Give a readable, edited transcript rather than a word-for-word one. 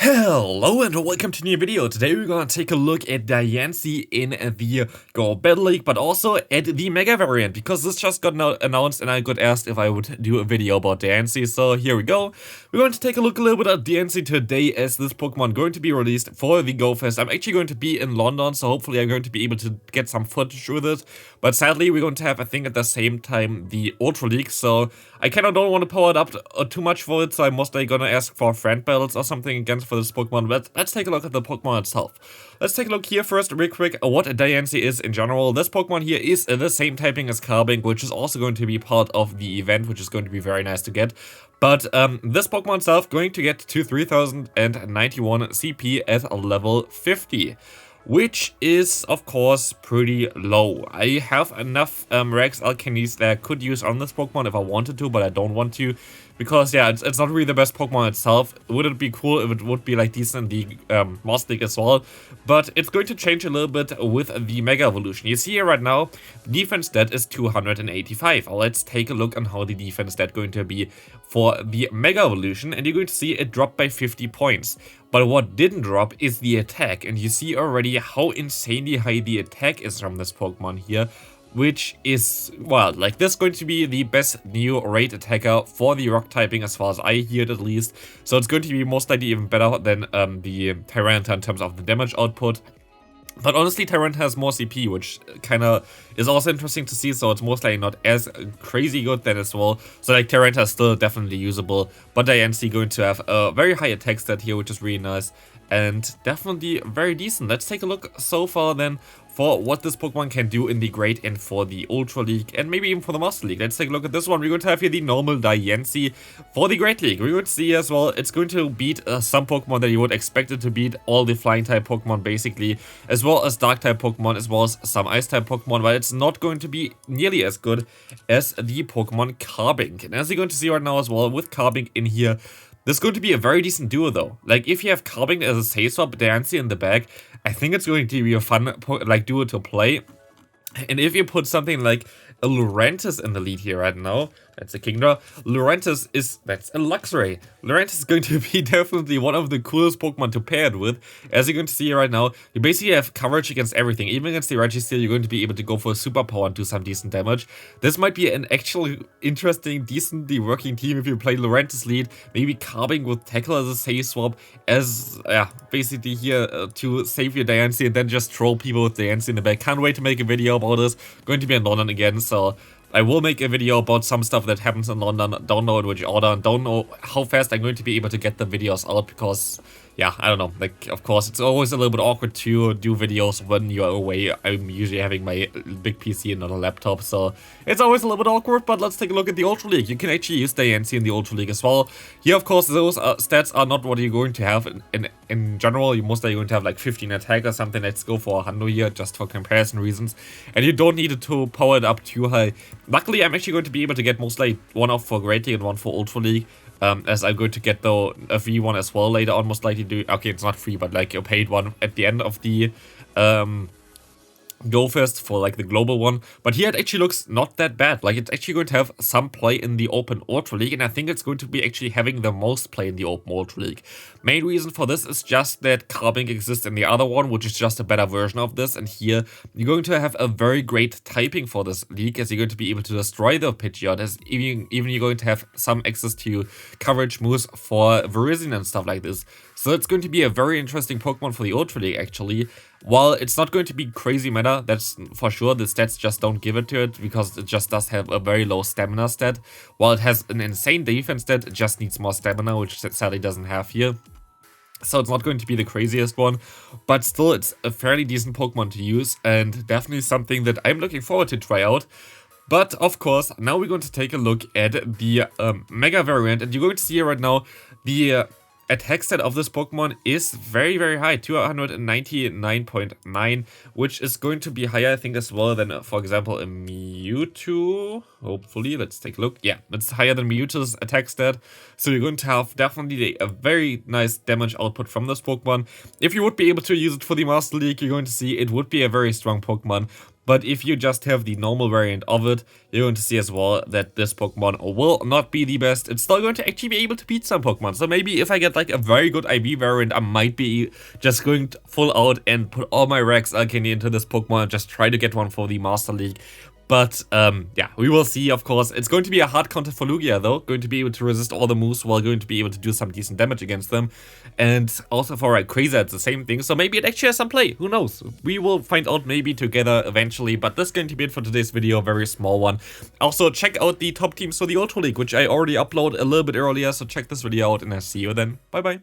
Hello and welcome to a new video. Today we're gonna take a look at Diancie in the Go Battle League, but also at the Mega variant, because this just got announced and I got asked if I would do a video about Diancie, so here we go. We're going to take a look a little bit at Diancie today, as this Pokemon going to be released for the Go Fest. I'm actually going to be in London, so hopefully I'm going to be able to get some footage with it, but sadly we're going to have, I think at the same time, the Ultra League, so I kinda don't want to power it up too much for it, so I'm mostly gonna ask for friend battles or something against for this Pokemon. But let's take a look at the Pokemon itself. Let's take a look here first, real quick, what a Diancie is in general. This Pokemon here is the same typing as Carbink, which is also going to be part of the event, which is going to be very nice to get. But this Pokemon itself going to get to 3091 CP at level 50. Which is, of course, pretty low. I have enough Rex Alkanis that I could use on this Pokemon if I wanted to, but I don't want to. Because, yeah, it's not really the best Pokemon itself. Would it be cool if it would be like decent in the Master League as well? But it's going to change a little bit with the Mega Evolution. You see here right now, defense stat is 285. Let's take a look on how the defense stat going to be for the Mega Evolution. And you're going to see it dropped by 50 points. But what didn't drop is the attack. And you see already how insanely high the attack is from this Pokemon here. Which is, well, like this is going to be the best new raid attacker for the rock typing as far as I hear it at least. So it's going to be most likely even better than the Tyranitar in terms of the damage output. But honestly, Tyrant has more CP, which kind of is also interesting to see, so it's most likely not as crazy good then as well. So like Tyrant is still definitely usable, but Diancie going to have a very high attack stat here, which is really nice. And definitely very decent. Let's take a look so far then for what this Pokemon can do in the Great and for the Ultra League and maybe even for the Master League. Let's take a look at this one. We're going to have here the normal Diancie for the Great League. We're going to see as well, it's going to beat some Pokemon that you would expect it to beat, all the Flying type Pokemon basically, as well as Dark type Pokemon, as well as some Ice type Pokemon, but it's not going to be nearly as good as the Pokemon Carbink. And as you're going to see right now as well, with Carbink in here, this is going to be a very decent duo though. Like if you have Carbink as a safe swap, Diancie in the back, I think it's going to be a fun like duo to play. And if you put something like a Lurantis in the lead here right now, that's a Kingdra. Lurantis that's a Luxray. Lurantis is going to be definitely one of the coolest Pokemon to pair it with. As you're going to see here right now, you basically have coverage against everything. Even against the Registeel, you're going to be able to go for a superpower and do some decent damage. This might be an actually interesting, decently working team if you play Lurantis lead. Maybe Carbink with Tackle as a safe swap, as basically here to save your Diancie and then just troll people with Diancie in the back. Can't wait to make a video about this. Going to be in London again, so I will make a video about some stuff that happens in London. Don't know in which order, and don't know how fast I'm going to be able to get the videos out, because, yeah, I don't know. Like, of course, it's always a little bit awkward to do videos when you're away. I'm usually having my big PC and not a laptop, so it's always a little bit awkward, but let's take a look at the Ultra League. You can actually use Diancie in the Ultra League as well. Here, of course, those stats are not what you're going to have in general. You're most likely going to have like 15 attack or something. Let's go for 100 here, just for comparison reasons. And you don't need it to power it up too high. Luckily, I'm actually going to be able to get most likely one off for Great League and one for Ultra League. As I'm going to get though a free one as well later on, most likely do. Okay, it's not free, but like a paid one at the end of the Go Fest for like the global one. But here it actually looks not that bad. Like it's actually going to have some play in the Open Ultra League, and I think it's going to be actually having the most play in the Open Ultra League. Main reason for this is just that Carbink exists in the other one, which is just a better version of this, and here you're going to have a very great typing for this league, as you're going to be able to destroy the Pidgeot, as even you're going to have some access to coverage moves for Virizion and stuff like this. So it's going to be a very interesting Pokemon for the Ultra League actually. While it's not going to be crazy meta, that's for sure, the stats just don't give it to it, because it just does have a very low stamina stat. While it has an insane defense stat, it just needs more stamina, which it sadly doesn't have here. So it's not going to be the craziest one, but still it's a fairly decent Pokemon to use, and definitely something that I'm looking forward to try out. But of course, now we're going to take a look at the Mega variant, and you're going to see here right now the attack stat of this Pokemon is very, very high, 299.9, which is going to be higher, I think, as well than, for example, a Mewtwo. Hopefully, let's take a look. Yeah, it's higher than Mewtwo's attack stat. So you're going to have definitely a very nice damage output from this Pokemon. If you would be able to use it for the Master League, you're going to see it would be a very strong Pokemon. But if you just have the normal variant of it, you're going to see as well that this Pokemon will not be the best. It's still going to actually be able to beat some Pokemon. So maybe if I get like a very good IV variant, I might be just going full out and put all my Rex Alchemy into this Pokemon and just try to get one for the Master League. But, yeah, we will see, of course. It's going to be a hard counter for Lugia, though. Going to be able to resist all the moves while going to be able to do some decent damage against them. And also for Rayquaza, it's the same thing. So maybe it actually has some play. Who knows? We will find out maybe together eventually. But this is going to be it for today's video. A very small one. Also, check out the top teams for the Ultra League, which I already uploaded a little bit earlier. So check this video out and I'll see you then. Bye-bye.